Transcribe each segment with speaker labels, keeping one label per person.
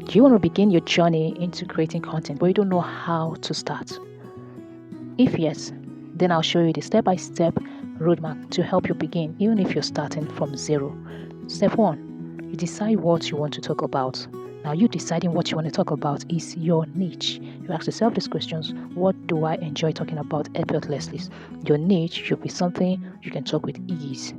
Speaker 1: Do you want to begin your journey into creating content but you don't know how to start? If yes, then I'll show you the step-by-step roadmap to help you begin, even if you're starting from zero. Step 1, you decide what you want to talk about. Now, you deciding what you want to talk about is your niche. You ask yourself these questions: what do I enjoy talking about effortlessly? Your niche should be something you can talk with ease.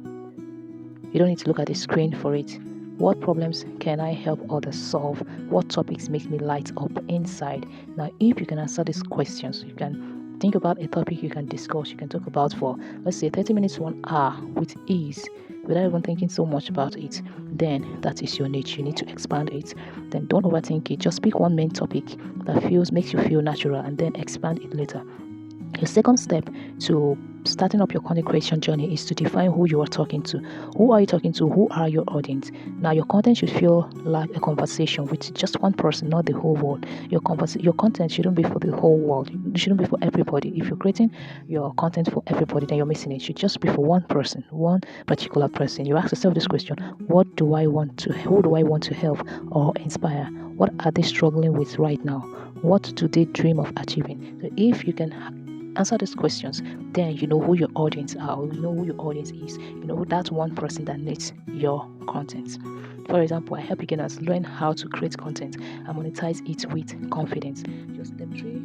Speaker 1: You don't need to look at the screen for it. What problems can I help others solve? What topics make me light up inside? Now, if you can answer these questions, you can think about a topic you can discuss, you can talk about for, let's say, 30 minutes to 1 hour with ease, without even thinking so much about it. Then that is your niche. You need to expand it. Then don't overthink it. Just pick one main topic that makes you feel natural, and then expand it later. Your second step to starting up your content creation journey is to define who you are talking to. Who are you talking to? Who are your audience? Now, your content should feel like a conversation with just one person, not the whole world. Your content shouldn't be for the whole world. It shouldn't be for everybody. If you're creating your content for everybody, then you're missing it. It should just be for one person, one particular person. You ask yourself this question: who do I want to help or inspire? What are they struggling with right now? What do they dream of achieving? So if you can answer these questions, then you know who your audience are, you know who your audience is, you know that one person that needs your content. For example, I help beginners learn how to create content and monetize it with confidence. Your step 3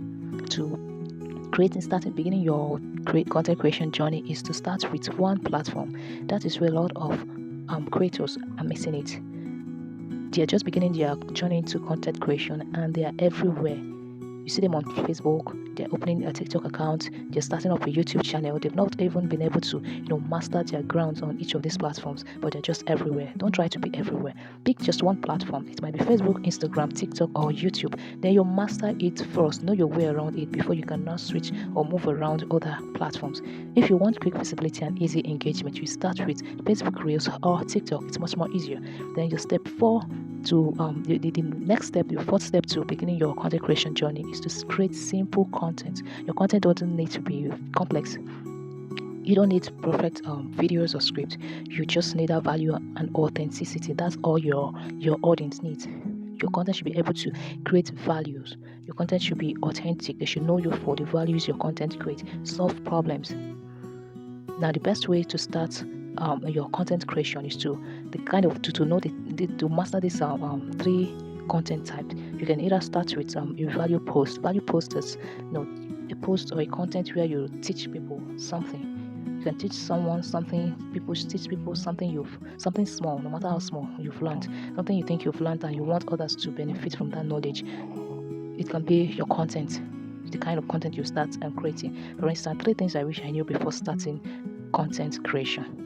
Speaker 1: to beginning your content creation journey is to start with one platform. That is where a lot of creators are missing it. They are just beginning their journey into content creation, and they are everywhere. You see them on Facebook, they're opening a TikTok account, they're starting up a YouTube channel. They've not even been able to, master their grounds on each of these platforms, but they're just everywhere. Don't try to be everywhere. Pick just one platform. It might be Facebook, Instagram, TikTok, or YouTube. Then you master it first. Know your way around it before you can now switch or move around other platforms. If you want quick visibility and easy engagement, you start with Facebook Reels or TikTok. It's much more easier. Then your step 4 to the next step, the fourth step to beginning your content creation journey is to create simple content. Your content doesn't need to be complex. You don't need perfect videos or script. You just need that value and authenticity. That's all your audience needs. Your content should be able to create values. Your content should be authentic. They should know you for the values your content creates. Solve problems. Now, the best way to start your content creation is to master these 3 content types. You can either start with a value post. Value post is a post or a content where you teach people something. You can teach someone something. People teach people something small, no matter how small you've learned, something you think you've learned and you want others to benefit from that knowledge. It can be your content, the kind of content you start creating. For instance, 3 things I wish I knew before starting content creation.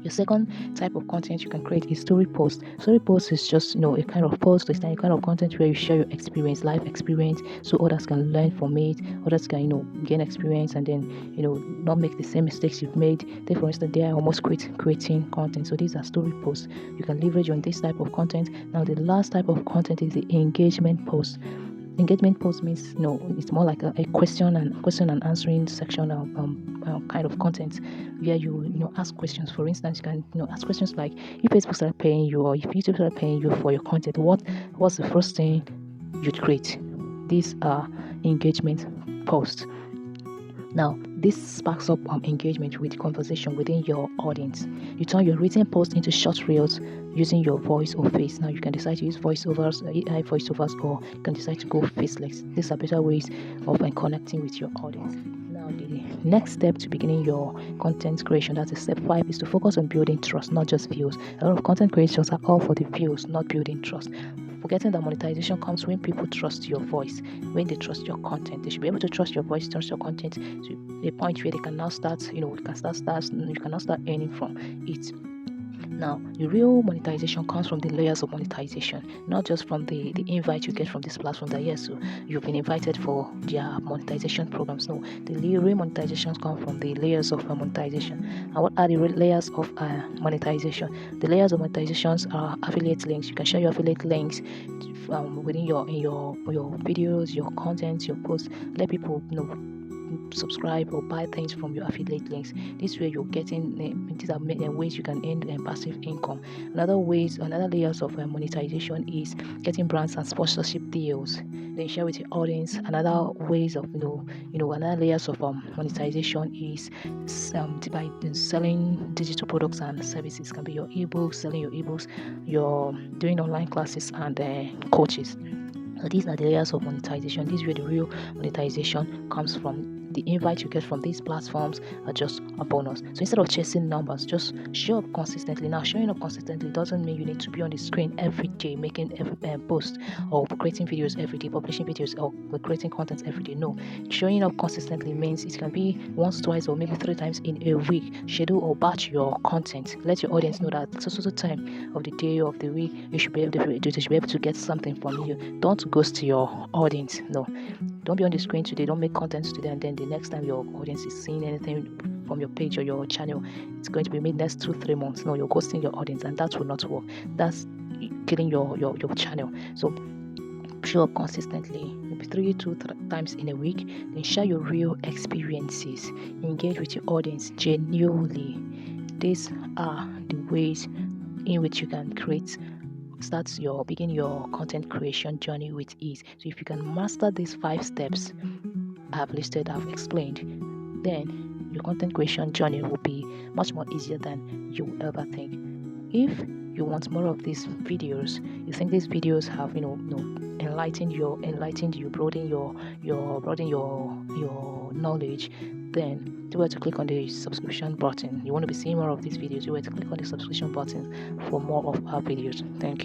Speaker 1: Your second type of content you can create is story post. Story post is just a kind of post. It's a kind of content where you share your experience, life experience, so others can learn from it. Others can gain experience and then not make the same mistakes you've made. Take for instance, they are almost creating content. So these are story posts. You can leverage on this type of content. Now the last type of content is the engagement post. Engagement post means it's more like a question and answering section kind of content where you ask questions. For instance, you can ask questions like, if Facebook started paying you or if YouTube started paying you for your content, what's the first thing you'd create? These are engagement posts. Now, this sparks up engagement with conversation within your audience. You turn your written post into short reels using your voice or face. Now, you can decide to use voiceovers, AI voiceovers, or you can decide to go faceless. These are better ways of connecting with your audience. Now, the next step to beginning your content creation, that's step 5, is to focus on building trust, not just views. A lot of content creators are all for the views, not building trust. Forgetting that monetization comes when people trust your voice, when they trust your content. They should be able to trust your voice, trust your content to a point where they can now start, you can now start earning from it. Now, the real monetization comes from the layers of monetization, not just from the invite you get from this platform that yes, so you've been invited for their monetization programs. No, the real monetizations come from the layers of monetization. And what are the layers of monetization? The layers of monetizations are affiliate links. You can share your affiliate links within your videos, your content, your posts. Let people subscribe or buy things from your affiliate links. This way you're getting these are ways you can earn passive income. Another layers of monetization is getting brands and sponsorship deals. Then share with your audience. Another ways of another layers of monetization is by selling digital products and services. Can be your ebooks, selling your ebooks, you're doing online classes and coaches. So these are the layers of monetization. This is where the real monetization comes from. The invite you get from these platforms are just a bonus. So instead of chasing numbers, just show up consistently. Now, showing up consistently doesn't mean you need to be on the screen every day making every post or creating videos every day, publishing videos or creating content every day. No, showing up consistently means it can be once, twice, or maybe 3 times in a week. Schedule or batch your content. Let your audience know that so time of the day of the week you should be able to get something from you. Don't ghost your audience. No, don't be on the screen today, don't make content today, and then the next time your audience is seeing anything from your page or your channel, it's going to be made next 2-3 months. No, you're ghosting your audience, and that will not work. That's killing your channel. So show up consistently, maybe 3 times in a week. Then share your real experiences, engage with your audience genuinely. These are the ways in which you can begin your content creation journey with ease. So if you can master these 5 steps I've explained, then your content creation journey will be much more easier than you will ever think. If you want more of these videos, you think these videos have enlightened you, broaden your knowledge, then you were to click on the subscription button. You want to be seeing more of these videos, you were to click on the subscription button for more of our videos. Thank you.